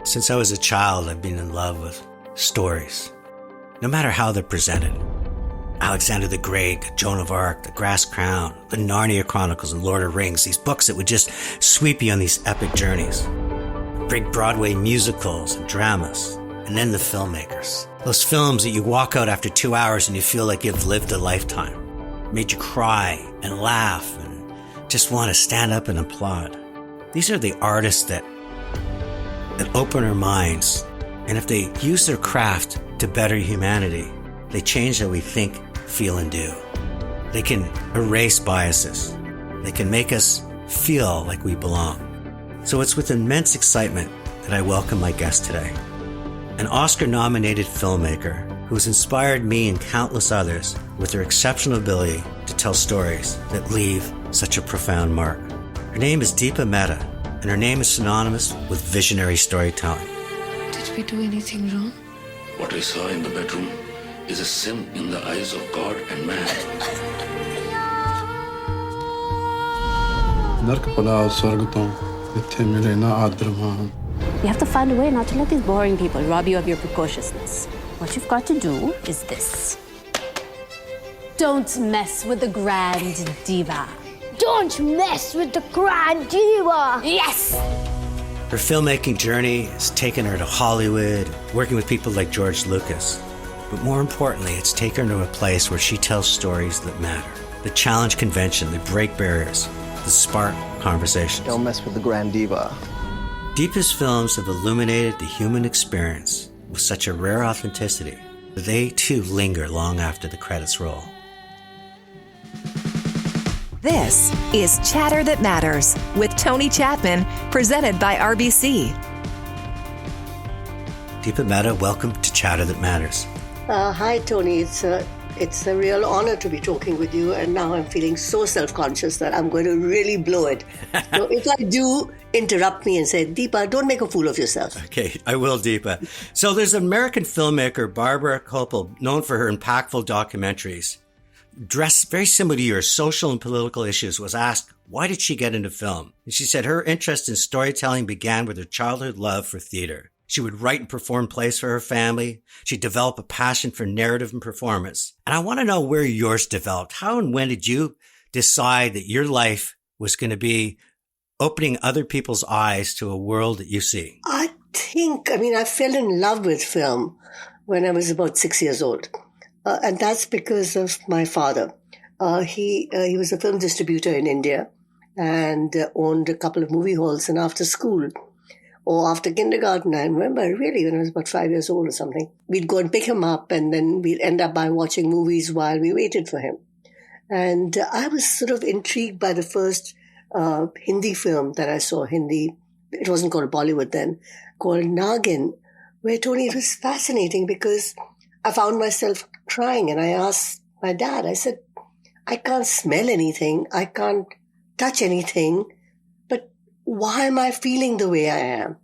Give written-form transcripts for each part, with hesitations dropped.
Since I was a child, I've been in love with stories, no matter how they're presented. Alexander the Great, Joan of Arc, The Grass Crown, the Narnia Chronicles, and Lord of the Rings, these books that would just sweep you on these epic journeys. Big Broadway musicals and dramas, and then the filmmakers. Those films that you walk out after 2 hours and you feel like you've lived a lifetime. Made you cry and laugh and just want to stand up and applaud. These are the artists that open our minds, and if they use their craft to better humanity, they change how we think, feel, and do. They can erase biases. They can make us feel like we belong. So it's with immense excitement that I welcome my guest today, an Oscar-nominated filmmaker who has inspired me and countless others with her exceptional ability to tell stories that leave such a profound mark. Her name is Deepa Mehta, and her name is synonymous with visionary storytelling. Did we do anything wrong? What I saw in the bedroom is a sin in the eyes of God and man. You have to find a way not to let these boring people rob you of your precociousness. What you've got to do is this. Don't mess with the grand diva. Don't mess with the grand diva! Yes! Her filmmaking journey has taken her to Hollywood, working with people like George Lucas. But more importantly, it's taken her to a place where she tells stories that matter, that challenge convention, that break barriers, that spark conversations. Don't mess with the grand diva. Deepa's films have illuminated the human experience with such a rare authenticity that they too linger long after the credits roll. This is Chatter That Matters with Tony Chapman, presented by RBC. Deepa Mehta, welcome to Chatter That Matters. Hi, Tony. It's a real honor to be talking with you, and now I'm feeling so self-conscious that I'm going to really blow it. So if I do, interrupt me and say, Deepa, don't make a fool of yourself. Okay, I will, Deepa. So there's an American filmmaker, Barbara Kopel, known for her impactful documentaries. Dressed very similar to your social and political issues, was asked, why did she get into film? And she said her interest in storytelling began with her childhood love for theater. She would write and perform plays for her family. She'd develop a passion for narrative and performance. And I want to know where yours developed. How and when did you decide that your life was going to be opening other people's eyes to a world that you see? I fell in love with film when I was about 6 years old. And that's because of my father. He was a film distributor in India and owned a couple of movie halls. And after school, or after kindergarten, I remember really when I was about 5 years old or something, we'd go and pick him up, and then we'd end up by watching movies while we waited for him. And I was sort of intrigued by the first Hindi film that I saw, it wasn't called Bollywood then, called Nagin, where, Tony, it was fascinating because I found myself crying, and I asked my dad, I said, I can't smell anything, I can't touch anything, but why am I feeling the way I am?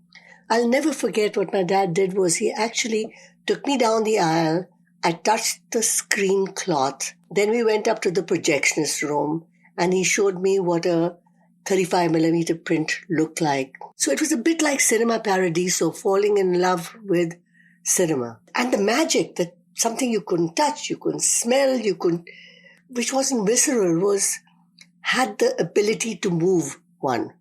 I'll never forget what my dad did was he actually took me down the aisle, I touched the screen cloth, then we went up to the projectionist room, and he showed me what a 35 millimeter print looked like. So it was a bit like Cinema Paradiso, falling in love with cinema. And the magic that something you couldn't touch, you couldn't smell, which wasn't visceral, had the ability to move one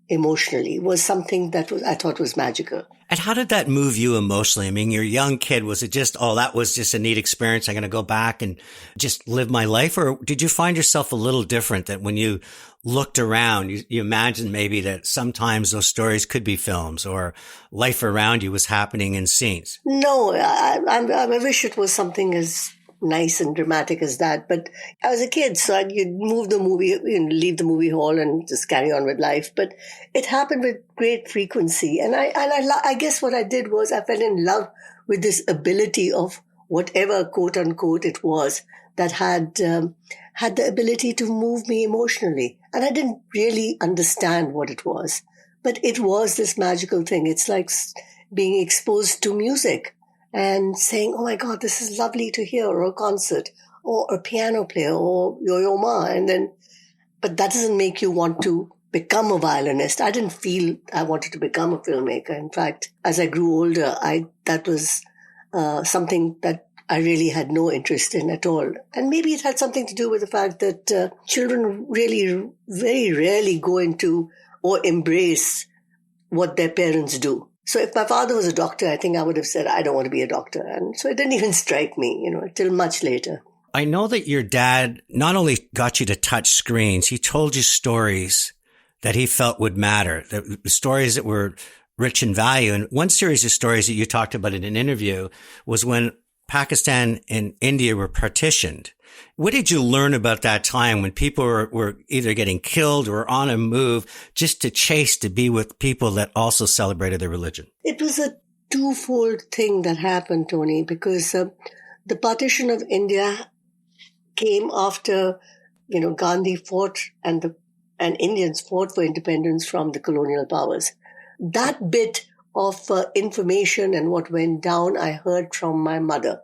emotionally, was something that I thought was magical. And how did that move you emotionally? I mean, you're a young kid. Was it just, that was just a neat experience, I'm going to go back and just live my life? Or did you find yourself a little different, that when you looked around, you imagined maybe that sometimes those stories could be films, or life around you was happening in scenes? No, I wish it was something as nice and dramatic as that. But I was a kid, so you'd move the movie, leave the movie hall and just carry on with life. But it happened with great frequency. And I guess what I did was I fell in love with this ability of whatever, quote unquote, it was that had the ability to move me emotionally. And I didn't really understand what it was. But it was this magical thing. It's like being exposed to music and saying, oh my God, this is lovely to hear, or a concert, or a piano player, or Yo-Yo Ma. But that doesn't make you want to become a violinist. I didn't feel I wanted to become a filmmaker. In fact, as I grew older, that was something that I really had no interest in at all. And maybe it had something to do with the fact that children really very rarely go into or embrace what their parents do. So if my father was a doctor, I think I would have said, I don't want to be a doctor. And so it didn't even strike me, till much later. I know that your dad not only got you to touch screens, he told you stories that he felt would matter, the stories that were rich in value. And one series of stories that you talked about in an interview was when Pakistan and India were partitioned. What did you learn about that time when people were either getting killed or on a move just to be with people that also celebrated their religion? It was a twofold thing that happened, Tony, because the partition of India came after, Gandhi fought and Indians fought for independence from the colonial powers. That bit of information and what went down, I heard from my mother,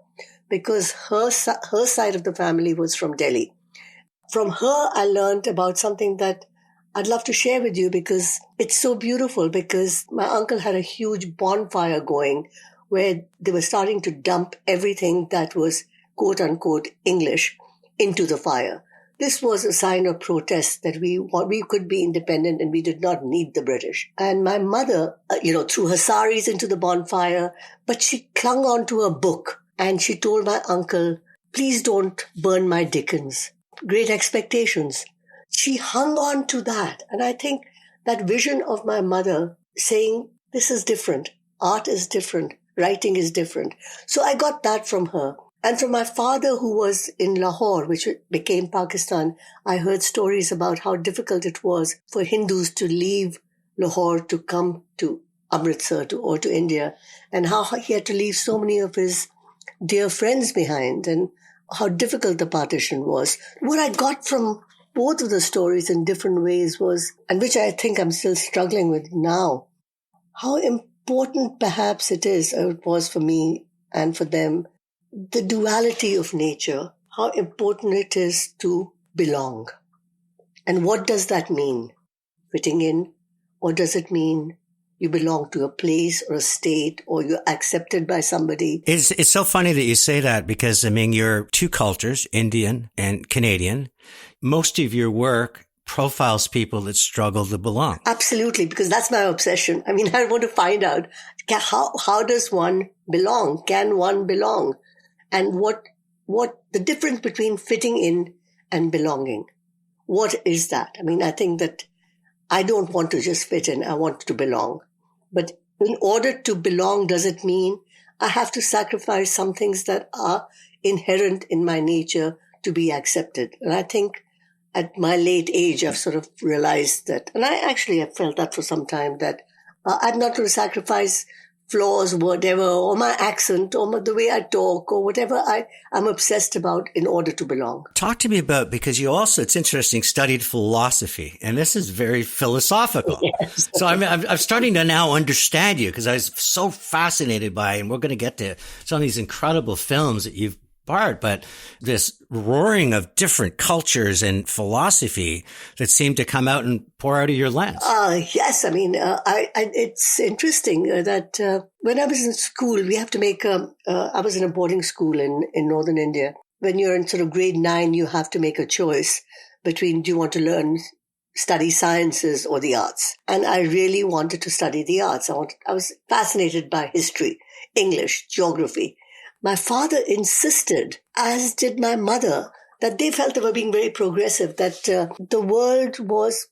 because her side of the family was from Delhi. From her, I learned about something that I'd love to share with you because it's so beautiful, because my uncle had a huge bonfire going where they were starting to dump everything that was quote unquote English into the fire. This was a sign of protest that we could be independent and we did not need the British. And my mother, threw her saris into the bonfire, but she clung on to a book and she told my uncle, please don't burn my Dickens. Great Expectations. She hung on to that. And I think that vision of my mother saying, this is different. Art is different. Writing is different. So I got that from her. And from my father, who was in Lahore, which became Pakistan, I heard stories about how difficult it was for Hindus to leave Lahore to come to Amritsar or to India, and how he had to leave so many of his dear friends behind, and how difficult the partition was. What I got from both of the stories in different ways was, and which I think I'm still struggling with now, how important perhaps it was for me and for them, the duality of nature, how important it is to belong. And what does that mean? Fitting in? Or does it mean you belong to a place or a state, or you're accepted by somebody? It's so funny that you say that, because, you're two cultures, Indian and Canadian. Most of your work profiles people that struggle to belong. Absolutely, because that's my obsession. I want to find out, how does one belong? Can one belong? And what the difference between fitting in and belonging? What is that? I think that I don't want to just fit in. I want to belong. But in order to belong, does it mean I have to sacrifice some things that are inherent in my nature to be accepted? And I think at my late age, I've sort of realized that, and I actually have felt that for some time, that I'm not going to sacrifice flaws, whatever, or my accent, or the way I talk, or whatever I'm obsessed about in order to belong. Talk to me about, because you also, it's interesting, studied philosophy, and this is very philosophical. Yes. So I'm starting to now understand you, because I was so fascinated by, and we're going to get to some of these incredible films that you've part, but this roaring of different cultures and philosophy that seemed to come out and pour out of your lens. Yes. It's interesting that when I was in school, we have to make I was in a boarding school in northern India. When you're in sort of grade 9, you have to make a choice between, do you want to study sciences or the arts? And I really wanted to study the arts. I was fascinated by history, English, geography. My father insisted, as did my mother, that they felt they were being very progressive, that the world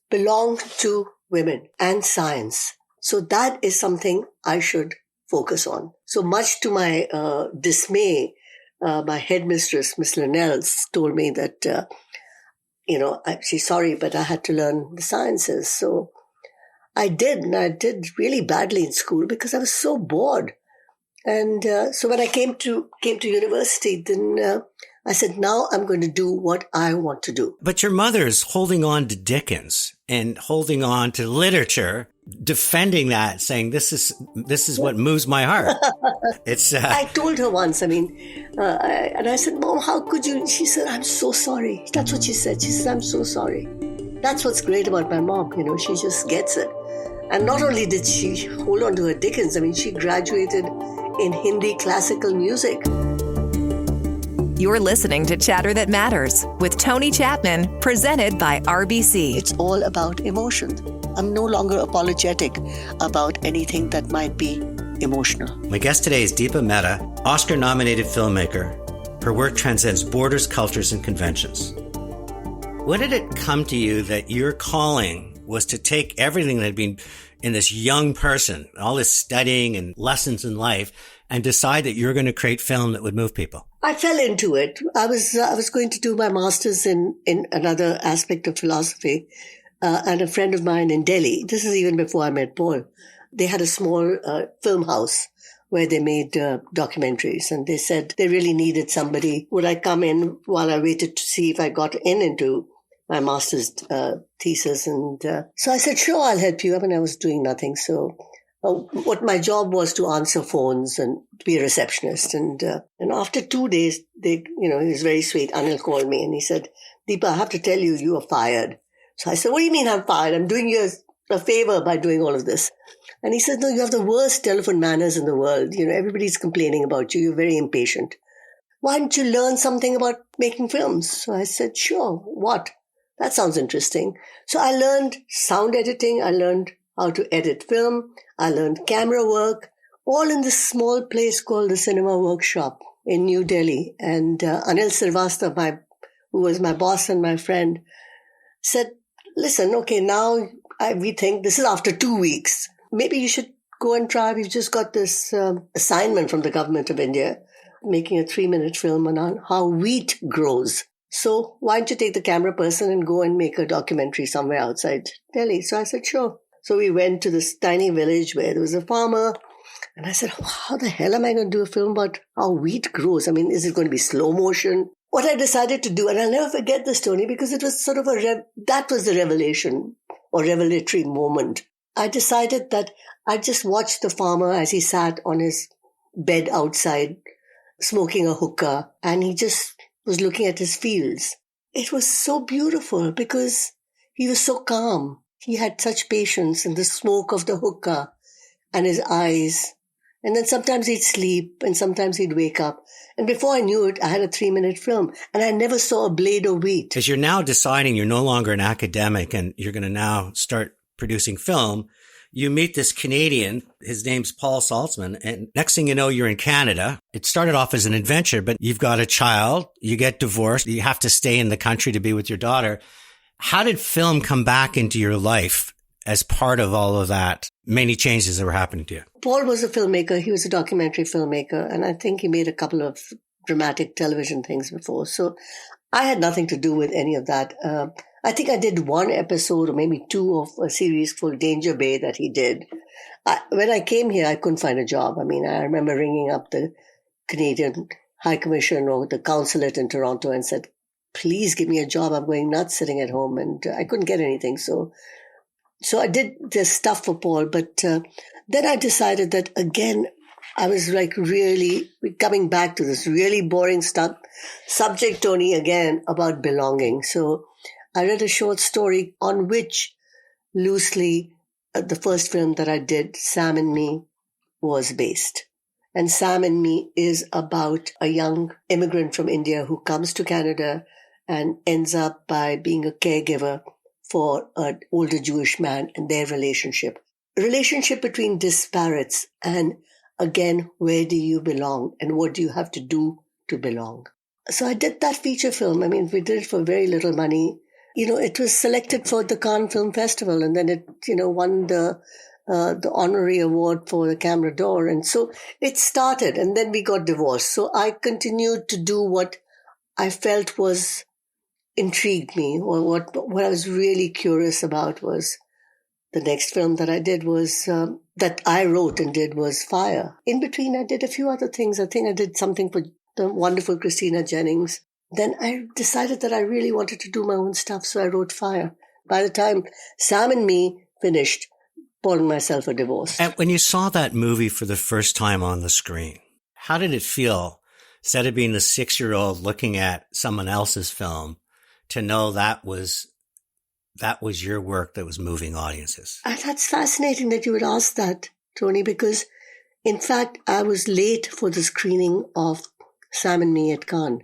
belonged to women and science. So that is something I should focus on. So much to my dismay, my headmistress, Miss Linnell, told me that, she's sorry, but I had to learn the sciences. So I did, and I did really badly in school because I was so bored. And so when I came to university, then I said, now I'm going to do what I want to do. But your mother's holding on to Dickens and holding on to literature, defending that, saying this is what moves my heart. It's. I told her once. And I said, Mom, how could you? She said, I'm so sorry. That's what she said. She said, I'm so sorry. That's what's great about my mom, she just gets it. And not only did she hold on to her Dickens, she graduated in Hindi classical music. You're listening to Chatter That Matters with Tony Chapman, presented by RBC. It's all about emotion. I'm no longer apologetic about anything that might be emotional. My guest today is Deepa Mehta, Oscar-nominated filmmaker. Her work transcends borders, cultures, and conventions. When did it come to you that your calling was to take everything that had been in this young person, all this studying and lessons in life, and decide that you're going to create film that would move people? I fell into it. I was going to do my master's in another aspect of philosophy, and a friend of mine in Delhi, this is even before I met Paul, they had a small film house where they made documentaries, and they said they really needed somebody. Would I come in while I waited to see if I got into my master's thesis? And so I said, sure, I'll help you. I was doing nothing. So what my job was to answer phones and to be a receptionist. And after 2 days, he was very sweet. Anil called me and he said, Deepa, I have to tell you, you are fired. So I said, what do you mean I'm fired? I'm doing you a favor by doing all of this. And he said, no, you have the worst telephone manners in the world. Everybody's complaining about you. You're very impatient. Why don't you learn something about making films? So I said, sure. What? That sounds interesting. So I learned sound editing. I learned how to edit film. I learned camera work, all in this small place called the Cinema Workshop in New Delhi. And Anil Srivastava, who was my boss and my friend, said, listen, okay, now we think this is after 2 weeks. Maybe you should go and try. We've just got this assignment from the government of India, making a 3-minute film on how wheat grows. So why don't you take the camera person and go and make a documentary somewhere outside Delhi? So I said, sure. So we went to this tiny village where there was a farmer. And I said, how the hell am I going to do a film about how wheat grows? Is it going to be slow motion? What I decided to do, and I'll never forget this, Tony, because it was sort of that was the revelation or revelatory moment. I decided that I'd just watch the farmer as he sat on his bed outside, smoking a hookah, and he just was looking at his fields. It was so beautiful because he was so calm. He had such patience in the smoke of the hookah and his eyes. And then sometimes he'd sleep and sometimes he'd wake up. And before I knew it, I had a 3-minute film and I never saw a blade of wheat. As you're now deciding you're no longer an academic and you're going to now start producing film, you meet this Canadian, his name's Paul Saltzman, and next thing you know, you're in Canada. It started off as an adventure, but you've got a child, you get divorced, you have to stay in the country to be with your daughter. How did film come back into your life as part of all of that? Many changes that were happening to you. Paul was a filmmaker. He was a documentary filmmaker, and I think he made a couple of dramatic television things before. So I had nothing to do with any of that. I think I did one episode or maybe 2 of a series called Danger Bay that he did. When I came here, I couldn't find a job. I remember ringing up the Canadian High Commission or the consulate in Toronto and said, please give me a job. I'm going nuts sitting at home. And I couldn't get anything. So I did this stuff for Paul. But then I decided that, again, I was really coming back to this really boring subject, Tony, again, about belonging. So I read a short story on which loosely the first film that I did, Sam and Me, was based. And Sam and Me is about a young immigrant from India who comes to Canada and ends up by being a caregiver for an older Jewish man and their relationship. A relationship between disparates and, again, where do you belong and what do you have to do to belong? So I did that feature film. We did it for very little money. It was selected for the Cannes Film Festival and then it, won the honorary award for the Camera d'Or. And so it started and then we got divorced. So I continued to do what I felt was intrigued me or what I was really curious about was the next film that I did was, that I wrote and did was Fire. In between, I did a few other things. I think I did something for the wonderful Christina Jennings. Then I decided that I really wanted to do my own stuff, so I wrote Fire. By the time Sam and Me finished, Paul and myself were divorced. And when you saw that movie for the first time on the screen, how did it feel, instead of being the 6-year-old looking at someone else's film, to know that was that was your work that was moving audiences. And that's fascinating that you would ask that, Tony, because in fact, I was late for the screening of Sam and Me at Cannes.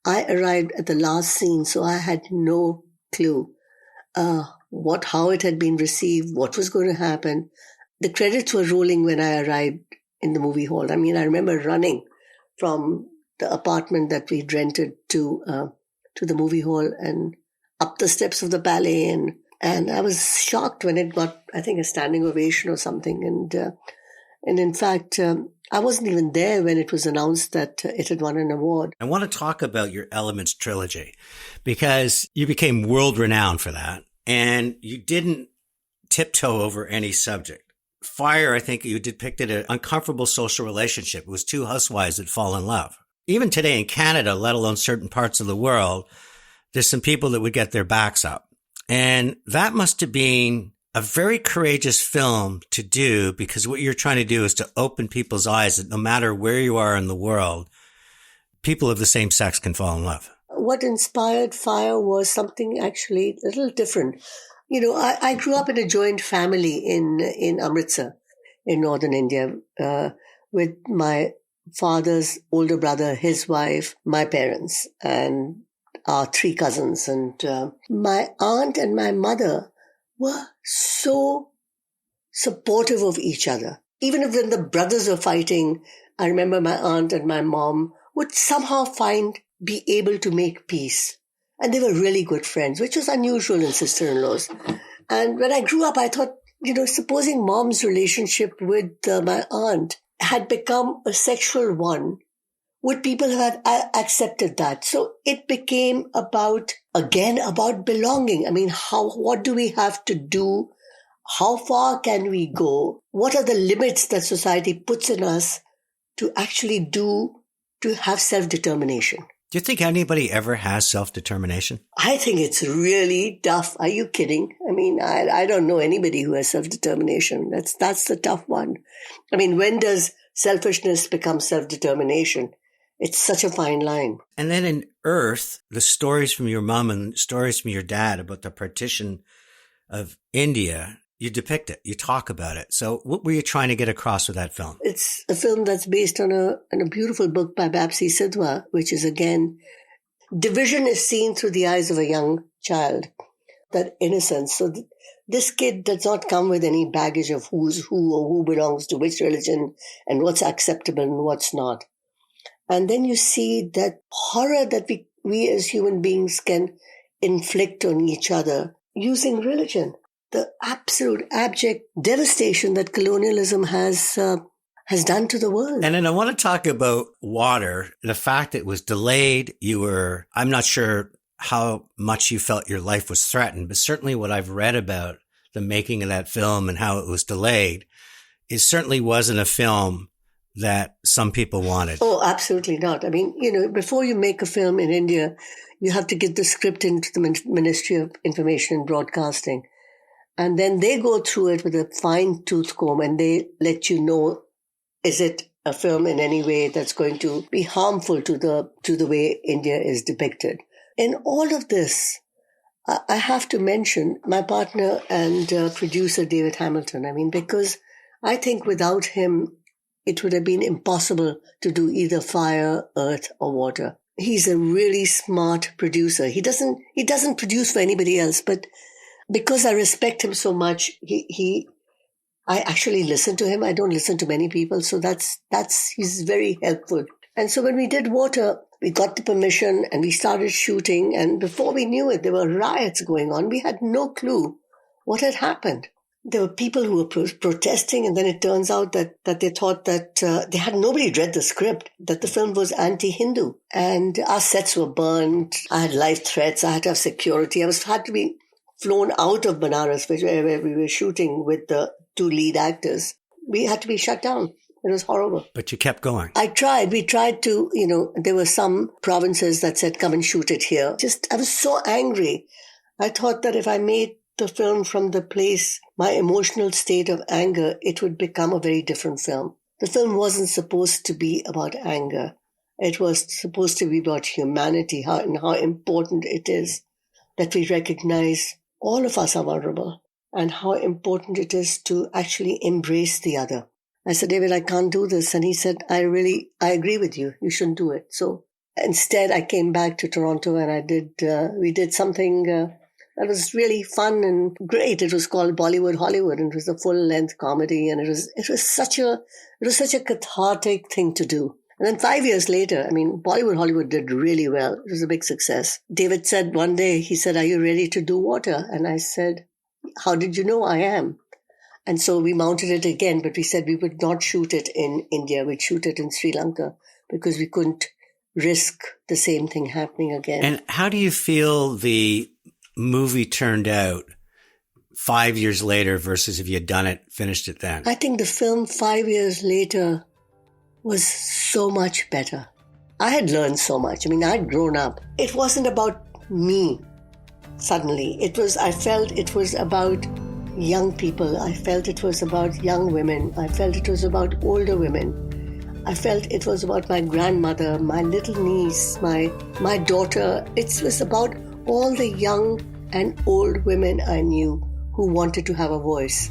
I arrived at the last scene, so I had no clue how it had been received, what was going to happen. The credits were rolling when I arrived in the movie hall. I mean, I remember running from the apartment that we'd rented to the movie hall and up the steps of the ballet, and I was shocked when it got, I think, a standing ovation or something. And in fact, I wasn't even there when it was announced that it had won an award. I want to talk about your Elements trilogy because you became world renowned for that, and you didn't tiptoe over any subject. Fire, I think you depicted an uncomfortable social relationship. It was two housewives that fall in love. Even today in Canada, let alone certain parts of the world, there's some people that would get their backs up. And that must have been a very courageous film to do, because what you're trying to do is to open people's eyes that no matter where you are in the world, people of the same sex can fall in love. What inspired Fire was something actually a little different. You know, I grew up in a joint family in Amritsar, in northern India, with my father's older brother, his wife, my parents, and our three cousins. And my aunt and my mother were so supportive of each other. Even if when the brothers were fighting, I remember my aunt and my mom would somehow be able to make peace. And they were really good friends, which was unusual in sister-in-laws. And when I grew up, I thought, you know, supposing mom's relationship with my aunt had become a sexual one, would people have accepted that? So it became about belonging. I mean, what do we have to do? How far can we go? What are the limits that society puts in us to actually to have self-determination? Do you think anybody ever has self-determination? I think it's really tough. Are you kidding? I mean, I don't know anybody who has self-determination. That's the tough one. I mean, when does selfishness become self-determination? It's such a fine line. And then in Earth, the stories from your mom and stories from your dad about the partition of India, you depict it, you talk about it. So what were you trying to get across with that film? It's a film that's based on a beautiful book by Bapsi Sidhwa, which is, again, division is seen through the eyes of a young child, that innocence. So this kid does not come with any baggage of who's who or who belongs to which religion and what's acceptable and what's not. And then you see that horror that we as human beings can inflict on each other using religion. The absolute abject devastation that colonialism has done to the world. And then I want to talk about water, the fact it was delayed. I'm not sure how much you felt your life was threatened, but certainly what I've read about the making of that film and how it was delayed, it certainly wasn't a film that some people wanted. Oh, absolutely not. I mean, you know, before you make a film in India, you have to get the script into the Ministry of Information and Broadcasting. And then they go through it with a fine-tooth comb and they let you know, is it a film in any way that's going to be harmful to the way India is depicted. In all of this, I have to mention my partner and producer, David Hamilton. I mean, because I think without him, it would have been impossible to do either Fire, Earth, or Water. He's a really smart producer. He doesn't produce for anybody else, but because I respect him so much, I actually listen to him. I don't listen to many people, so he's very helpful. And so when we did Water, we got the permission and we started shooting. And before we knew it, there were riots going on. We had no clue what had happened. There were people who were protesting, and then it turns out that they thought that nobody read the script, that the film was anti-Hindu. And our sets were burned. I had life threats. I had to have security. had to be flown out of Banaras, where we were shooting with the two lead actors. We had to be shut down. It was horrible. But you kept going. I tried. We tried to, you know, there were some provinces that said, come and shoot it here. I was so angry. I thought that if I made the film from the place, my emotional state of anger, it would become a very different film. The film wasn't supposed to be about anger. It was supposed to be about humanity, how important it is that we recognize all of us are vulnerable, and how important it is to actually embrace the other. I said, David, I can't do this. And he said, I agree with you. You shouldn't do it. So instead, I came back to Toronto and we did something that was really fun and great. It was called Bollywood Hollywood, and it was a full-length comedy, and it was such a cathartic thing to do. And then 5 years later, Bollywood Hollywood did really well. It was a big success. David said one day, he said, are you ready to do water? And I said, how did you know I am? And so we mounted it again, but we said we would not shoot it in India. We'd shoot it in Sri Lanka because we couldn't risk the same thing happening again. And how do you feel the movie turned out 5 years later versus if you had done it, finished it then? I think the film 5 years later was so much better. I had learned so much. I'd grown up. It wasn't about me suddenly. I felt it was about young people. I felt it was about young women. I felt it was about older women. I felt it was about my grandmother, my little niece, my daughter. It was about all the young and old women I knew who wanted to have a voice.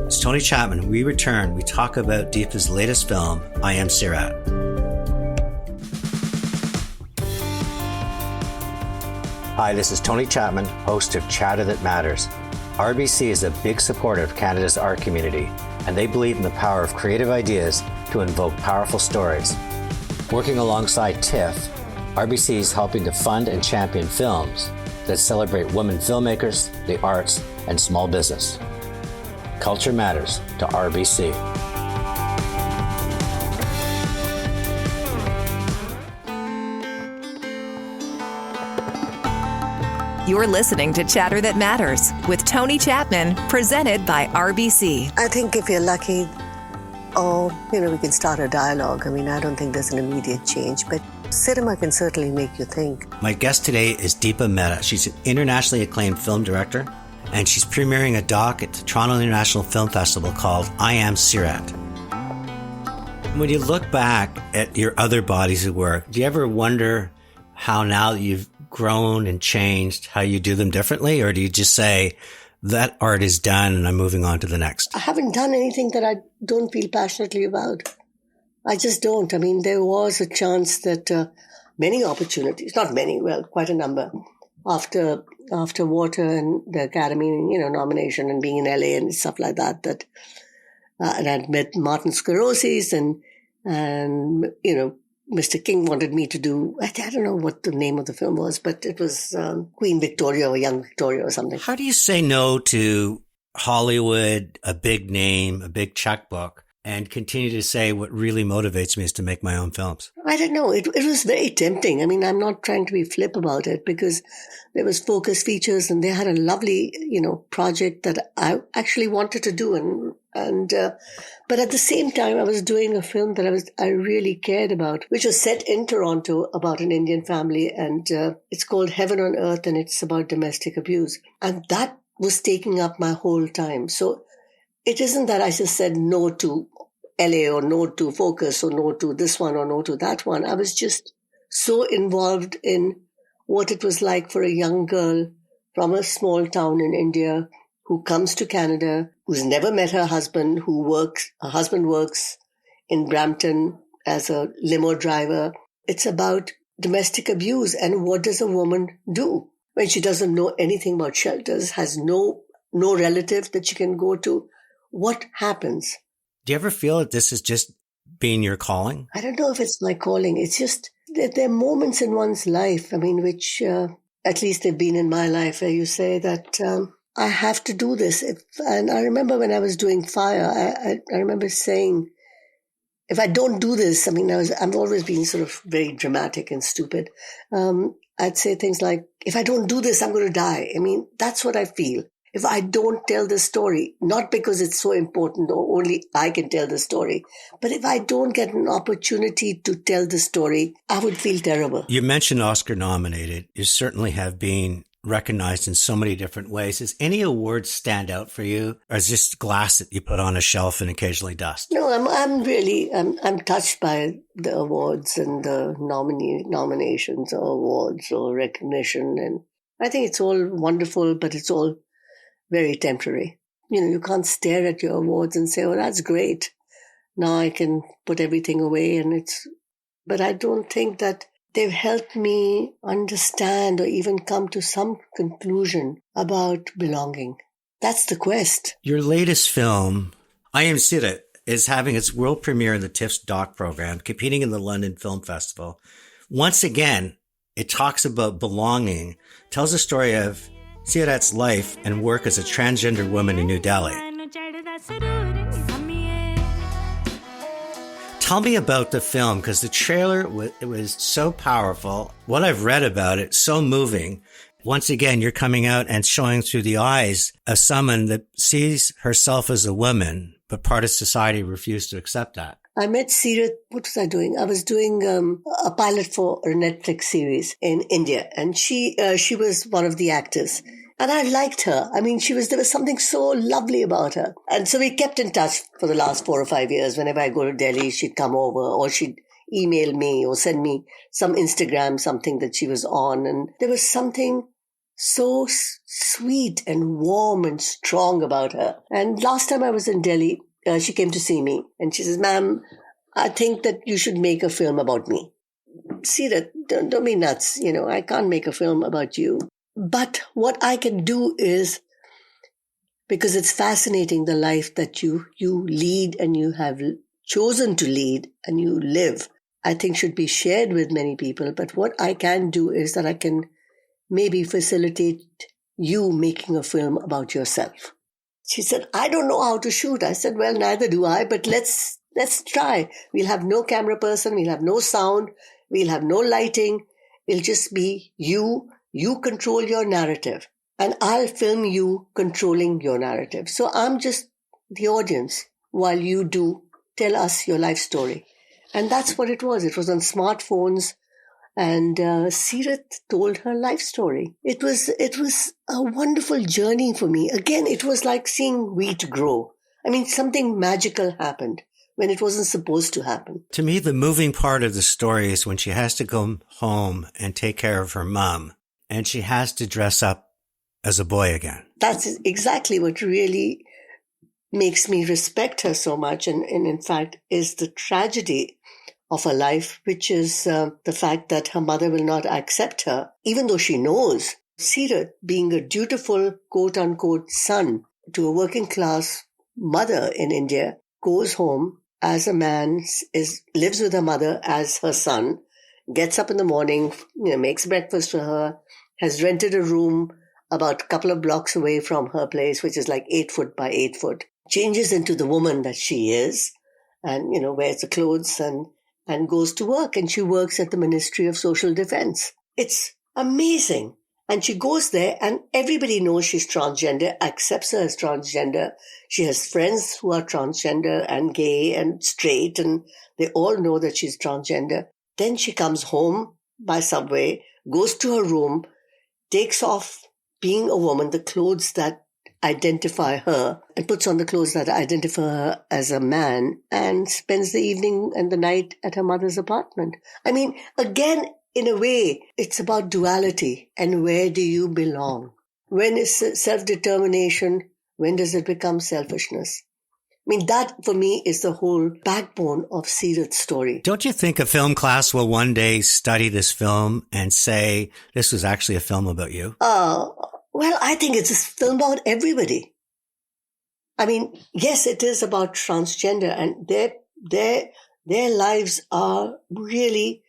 It's Tony Chapman. We return. We talk about Deepa's latest film, I Am Sirat. Hi, this is Tony Chapman, host of Chatter That Matters. RBC is a big supporter of Canada's art community, and they believe in the power of creative ideas to invoke powerful stories. Working alongside TIFF, RBC is helping to fund and champion films that celebrate women filmmakers, the arts, and small business. Culture matters to RBC. You're listening to Chatter That Matters with Tony Chapman, presented by RBC. I think if you're lucky, we can start a dialogue. I don't think there's an immediate change, but cinema can certainly make you think. My guest today is Deepa Mehta. She's an internationally acclaimed film director, and she's premiering a doc at the Toronto International Film Festival called I Am Sirat. When you look back at your other bodies of work, do you ever wonder how now that you've grown and changed, how you do them differently? Or do you just say, that art is done and I'm moving on to the next? I haven't done anything that I don't feel passionately about. I just don't. There was a chance that many opportunities, not many, well, quite a number, after Water and the Academy, nomination and being in LA and stuff like that, and I'd met Martin Scorsese and Mr. King wanted me to do, I don't know what the name of the film was, but it was Queen Victoria or Young Victoria or something. How do you say no to Hollywood, a big name, a big checkbook, and continue to say what really motivates me is to make my own films? I don't know. It was very tempting. I'm not trying to be flip about it because there was Focus Features and they had a lovely, project that I actually wanted to do. But at the same time, I was doing a film that I really cared about, which was set in Toronto about an Indian family. And it's called Heaven on Earth, and it's about domestic abuse. And that was taking up my whole time. So it isn't that I just said no to LA or no to Focus or no to this one or no to that one. I was just so involved in what it was like for a young girl from a small town in India who comes to Canada, who's never met her husband, her husband works in Brampton as a limo driver. It's about domestic abuse and what does a woman do when she doesn't know anything about shelters, has no relative that she can go to. What happens? Do you ever feel that this is just being your calling? I don't know if it's my calling. It's just that there are moments in one's life, which at least they've been in my life, where you say that I have to do this. And I remember when I was doing Fire, I remember saying, if I don't do this, I've always been sort of very dramatic and stupid. I'd say things like, if I don't do this, I'm going to die. That's what I feel. If I don't tell the story, not because it's so important or only I can tell the story, but if I don't get an opportunity to tell the story, I would feel terrible. You mentioned Oscar nominated. You certainly have been recognized in so many different ways. Does any award stand out for you, or is this glass that you put on a shelf and occasionally dust? No, I'm touched by the awards and the nominations or awards or recognition, and I think it's all wonderful, but it's all very temporary. You can't stare at your awards and say, oh, that's great. Now I can put everything away but I don't think that they've helped me understand or even come to some conclusion about belonging. That's the quest. Your latest film, Am Sirat, is having its world premiere in the TIFF's doc program, competing in the London Film Festival. Once again, it talks about belonging, tells the story of Sirat's life and work as a transgender woman in New Delhi. Tell me about the film, because the trailer it was so powerful. What I've read about it, so moving. Once again, you're coming out and showing through the eyes of someone that sees herself as a woman, but part of society refused to accept that. I met Sirat. What was I doing? I was doing a pilot for a Netflix series in India, and she was one of the actors. And I liked her. I mean, there was something so lovely about her. And so we kept in touch for the last 4 or 5 years. Whenever I go to Delhi, she'd come over, or she'd email me or send me some Instagram, something that she was on. And there was something so sweet and warm and strong about her. And last time I was in Delhi, she came to see me and she says, ma'am, I think that you should make a film about me. Sirat, don't be nuts. I can't make a film about you. But what I can do is, because it's fascinating, the life that you lead and you have chosen to lead and you live, I think should be shared with many people. But what I can do is that I can maybe facilitate you making a film about yourself. She said, I don't know how to shoot. I said, well, neither do I, but let's try. We'll have no camera person. We'll have no sound. We'll have no lighting. It'll just be you. You control your narrative, and I'll film you controlling your narrative. So I'm just the audience while you tell us your life story. And that's what it was. It was on smartphones, and Sirat told her life story. It was a wonderful journey for me. Again, it was like seeing wheat grow. I mean, something magical happened when it wasn't supposed to happen. To me, the moving part of the story is when she has to go home and take care of her mom. And she has to dress up as a boy again. That's exactly what really makes me respect her so much. And in fact, is the tragedy of her life, which is the fact that her mother will not accept her, even though she knows. Sirat, being a dutiful, quote-unquote, son to a working-class mother in India, goes home as a man, lives with her mother as her son, gets up in the morning, makes breakfast for her, has rented a room about a couple of blocks away from her place, which is like 8 foot by 8 foot, changes into the woman that she is and, wears the clothes and goes to work. And she works at the Ministry of Social Defense. It's amazing. And she goes there and everybody knows she's transgender, accepts her as transgender. She has friends who are transgender and gay and straight, and they all know that she's transgender. Then she comes home by subway, goes to her room, takes off being a woman, the clothes that identify her, and puts on the clothes that identify her as a man, and spends the evening and the night at her mother's apartment. I mean, again, in a way, it's about duality and where do you belong? When is self-determination? When does it become selfishness? I mean, that for me is the whole backbone of Sirat's story. Don't you think a film class will one day study this film and say, this was actually a film about you? Well, I think it's a film about everybody. I mean, yes, it is about transgender, and their lives are really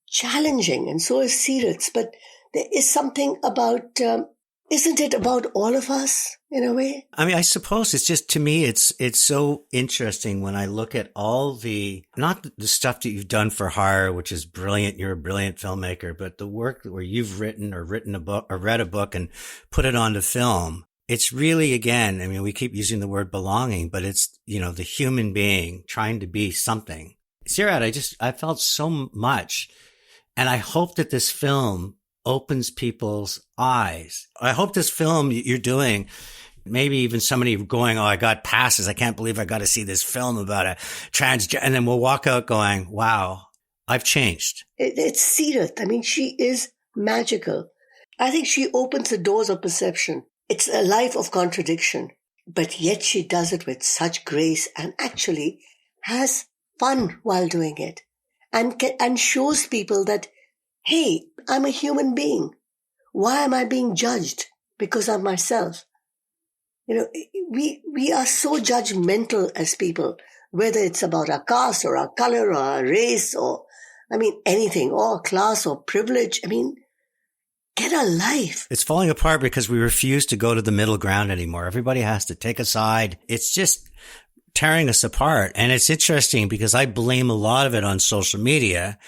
challenging, and so is Sirat's. But there is something about, isn't it about all of us in a way? I mean, I suppose it's just, to me, it's so interesting when I look at all not the stuff that you've done for hire, which is brilliant. You're a brilliant filmmaker, but the work where you've written a book or read a book and put it onto film. It's really, again, I mean, we keep using the word belonging, but it's, the human being trying to be something. Sirat, I felt so much. And I hope that this film opens people's eyes. I hope this film you're doing, maybe even somebody going, oh, I got passes. I can't believe I got to see this film about a transgender. And then we'll walk out going, wow, I've changed. It's Sirat. I mean, she is magical. I think she opens the doors of perception. It's a life of contradiction, but yet she does it with such grace and actually has fun while doing it and shows people that, hey, I'm a human being. Why am I being judged? Because I'm myself. You know, we are so judgmental as people, whether it's about our caste or our color or our race or, anything, or class or privilege. Get a life. It's falling apart because we refuse to go to the middle ground anymore. Everybody has to take a side. It's just tearing us apart. And it's interesting because I blame a lot of it on social media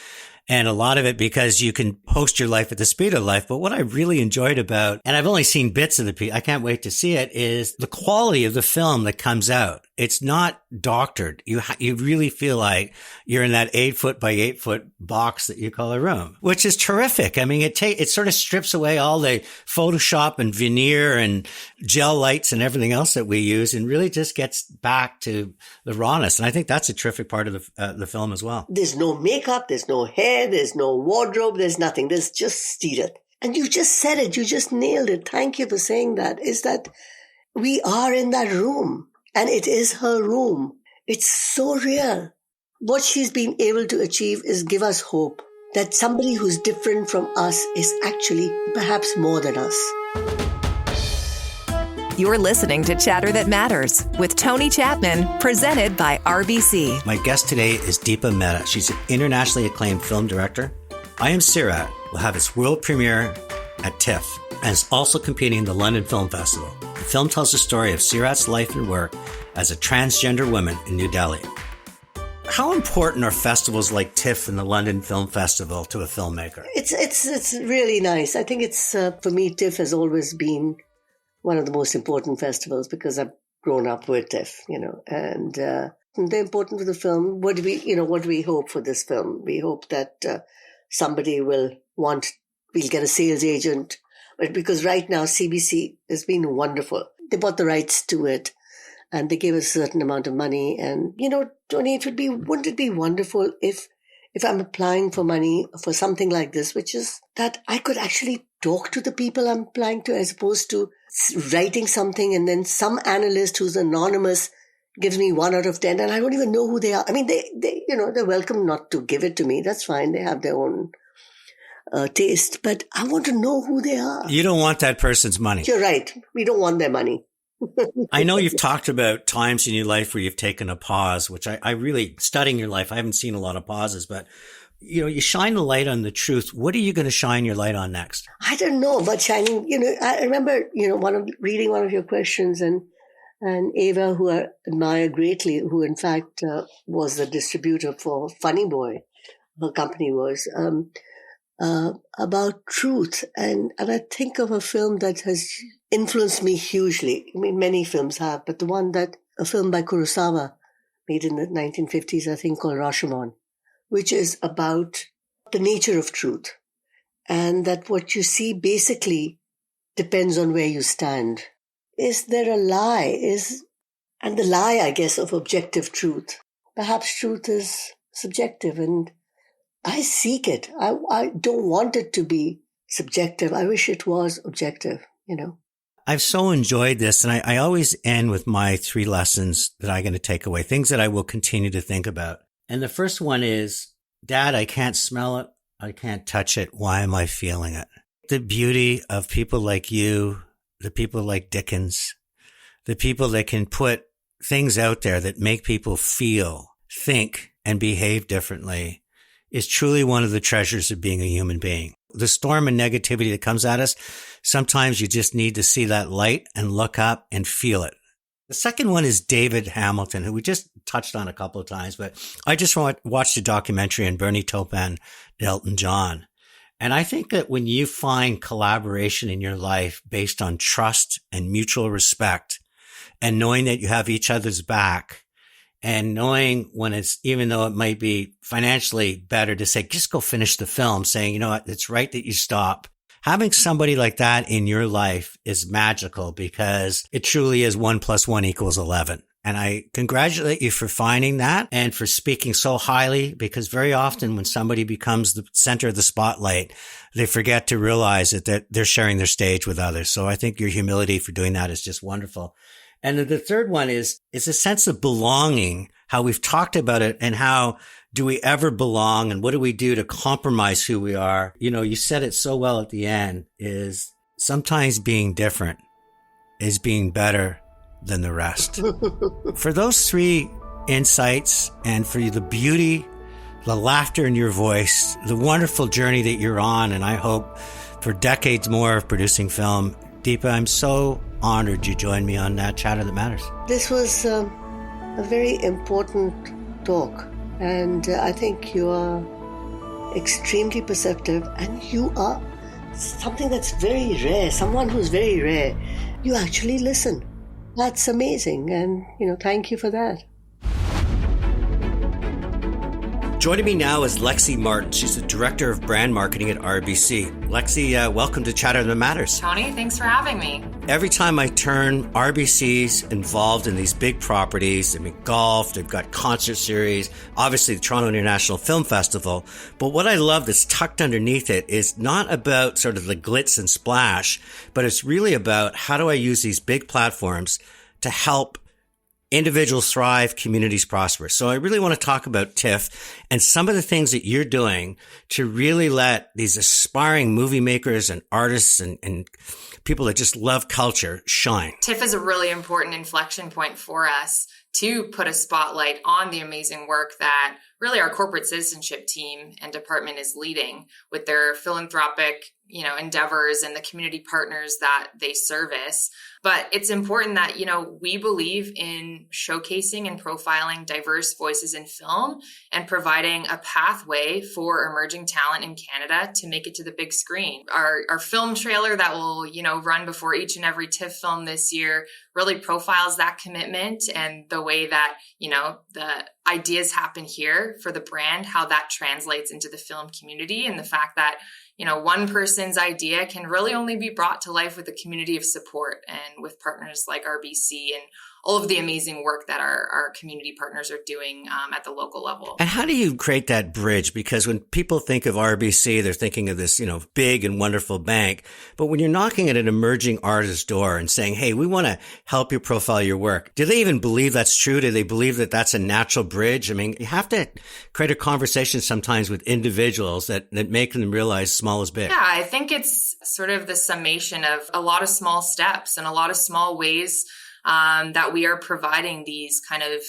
and a lot of it because you can post your life at the speed of life. But what I really enjoyed about, and I've only seen bits of I can't wait to see it, is the quality of the film that comes out. It's not doctored. You really feel like you're in that 8 foot by 8 foot box that you call a room, which is terrific. It sort of strips away all the Photoshop and veneer and gel lights and everything else that we use and really just gets back to the rawness. And I think that's a terrific part of the film as well. There's no makeup, there's no hair, there's no wardrobe, there's nothing. There's just Sirat. And you just said it. You just nailed it. Thank you for saying that. Is that we are in that room. And it is her room. It's so real. What she's been able to achieve is give us hope that somebody who's different from us is actually perhaps more than us. You're listening to Chatter That Matters with Tony Chapman, presented by RBC. My guest today is Deepa Mehta. She's an internationally acclaimed film director. Am Sirat will have its world premiere at TIFF and is also competing in the London Film Festival. The film tells the story of Sirat's life and work as a transgender woman in New Delhi. How important are festivals like TIFF and the London Film Festival to a filmmaker? It's really nice. I think it's, for me, TIFF has always been one of the most important festivals because I've grown up with TIFF, and they're important for the film. What do we hope for this film? We hope that somebody we'll get a sales agent. But because right now CBC has been wonderful. They bought the rights to it and they gave us a certain amount of money. And, Tony, wouldn't it be wonderful if I'm applying for money for something like this, which is that I could actually talk to the people I'm applying to as opposed to writing something and then some analyst who's anonymous gives me 1 out of 10 and I don't even know who they are. They're welcome not to give it to me. That's fine. They have their own taste, but I want to know who they are. You don't want that person's money. You're right. We don't want their money. I know you've talked about times in your life where you've taken a pause, which I really, studying your life, I haven't seen a lot of pauses, but you shine the light on the truth. What are you going to shine your light on next? I don't know about shining. I remember, reading one of your questions and Ava, who I admire greatly, who in fact was the distributor for Funny Boy, her company was, about truth. And I think of a film that has influenced me hugely. Many films have, but a film by Kurosawa made in the 1950s, I think, called Rashomon, which is about the nature of truth. And that what you see basically depends on where you stand. Is there a lie? And the lie, I guess, of objective truth. Perhaps truth is subjective and I seek it. I don't want it to be subjective. I wish it was objective, I've so enjoyed this. And I always end with my 3 lessons that I'm going to take away, things that I will continue to think about. And the first one is, Dad, I can't smell it. I can't touch it. Why am I feeling it? The beauty of people like you, the people like Dickens, the people that can put things out there that make people feel, think, and behave differently is truly one of the treasures of being a human being. The storm and negativity that comes at us, sometimes you just need to see that light and look up and feel it. The second one is David Hamilton, who we just touched on a couple of times, but I just watched a documentary on Bernie Taupin, Elton John. And I think that when you find collaboration in your life based on trust and mutual respect and knowing that you have each other's back, and knowing when it's, even though it might be financially better to say, just go finish the film, saying, you know what, it's right that you stop having somebody like that in your life is magical because it truly is 1 + 1 = 11. And I congratulate you for finding that and for speaking so highly, because very often when somebody becomes the center of the spotlight, they forget to realize that they're sharing their stage with others. So I think your humility for doing that is just wonderful. And the third one is a sense of belonging, how we've talked about it and how do we ever belong and what do we do to compromise who we are? You know, you said it so well at the end, is sometimes being different is being better than the rest. For those 3 insights and for the beauty, the laughter in your voice, the wonderful journey that you're on, and I hope for decades more of producing film, Deepa, I'm so honored you joined me on Chatter That Matters. This was a very important talk, and I think you are extremely perceptive, and you are something that's very rare, someone who's very rare. You actually listen. That's amazing, and thank you for that. Joining me now is Lexi Martin. She's the Director of Brand Marketing at RBC. Lexi, welcome to Chatter That Matters. Tony, thanks for having me. Every time I turn, RBC's involved in these big properties. I mean, golf, they've got concert series, obviously the Toronto International Film Festival. But what I love that's tucked underneath it is not about sort of the glitz and splash, but it's really about how do I use these big platforms to help individuals thrive, communities prosper. So I really want to talk about TIFF and some of the things that you're doing to really let these aspiring movie makers and artists and people that just love culture shine. TIFF is a really important inflection point for us to put a spotlight on the amazing work that really our corporate citizenship team and department is leading with their philanthropic, endeavors and the community partners that they service. But it's important that, we believe in showcasing and profiling diverse voices in film and providing a pathway for emerging talent in Canada to make it to the big screen. Our film trailer that will, run before each and every TIFF film this year really profiles that commitment and the way that, the ideas happen here for the brand, how that translates into the film community, and the fact that one person's idea can really only be brought to life with a community of support and with partners like RBC and all of the amazing work that our community partners are doing at the local level. And how do you create that bridge? Because when people think of RBC, they're thinking of this, big and wonderful bank. But when you're knocking at an emerging artist's door and saying, hey, we want to help you profile your work, do they even believe that's true? Do they believe that that's a natural bridge? I mean, you have to create a conversation sometimes with individuals that make them realize small is big. Yeah, I think it's sort of the summation of a lot of small steps and a lot of small ways that we are providing these kind of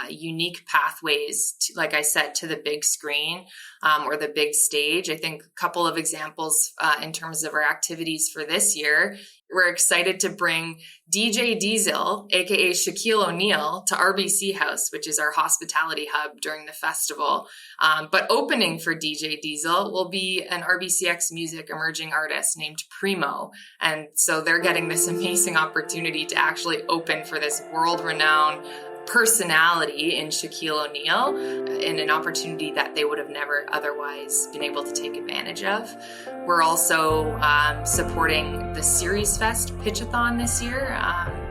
unique pathways, like I said, to the big screen or the big stage. I think a couple of examples in terms of our activities for this year. We're excited to bring DJ Diesel, aka Shaquille O'Neal, to RBC House, which is our hospitality hub during the festival. But opening for DJ Diesel will be an RBCX Music emerging artist named Primo. And so they're getting this amazing opportunity to actually open for this world-renowned personality in Shaquille O'Neal in an opportunity that they would have never otherwise been able to take advantage of. We're also supporting the Series Fest Pitchathon this year.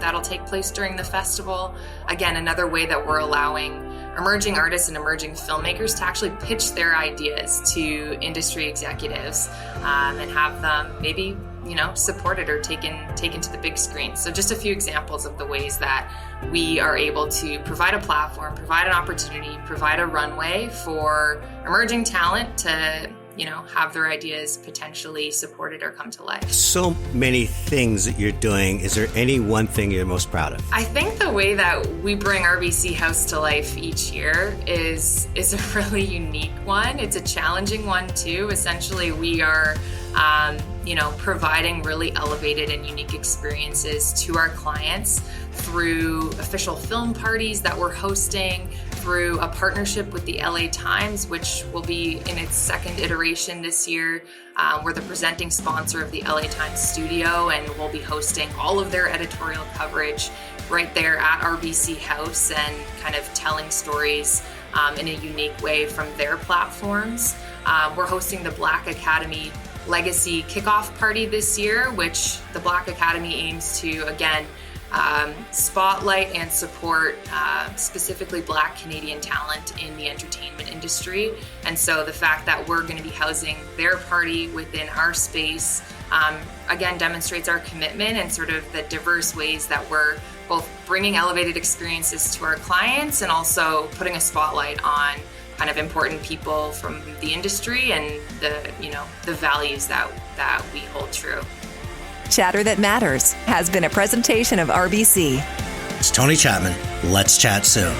That'll take place during the festival. Again, another way that we're allowing emerging artists and emerging filmmakers to actually pitch their ideas to industry executives and have them maybe supported or taken to the big screen. So just a few examples of the ways that we are able to provide a platform, provide an opportunity, provide a runway for emerging talent to have their ideas potentially supported or come to life. So many things that you're doing. Is there any one thing you're most proud of? I think the way that we bring RBC House to life each year is a really unique one. It's a challenging one too. Essentially, we are providing really elevated and unique experiences to our clients through official film parties that we're hosting, through a partnership with the LA Times, which will be in its second iteration this year. We're the presenting sponsor of the LA Times studio, and we'll be hosting all of their editorial coverage right there at RBC House and kind of telling stories in a unique way from their platforms. We're hosting the Black Academy legacy kickoff party this year, which the Black Academy aims to, again, spotlight and support specifically Black Canadian talent in the entertainment industry. And so the fact that we're going to be housing their party within our space, again, demonstrates our commitment and sort of the diverse ways that we're both bringing elevated experiences to our clients and also putting a spotlight on kind of important people from the industry and the values that we hold true. Chatter That Matters has been a presentation of RBC. It's Tony Chapman. Let's chat soon.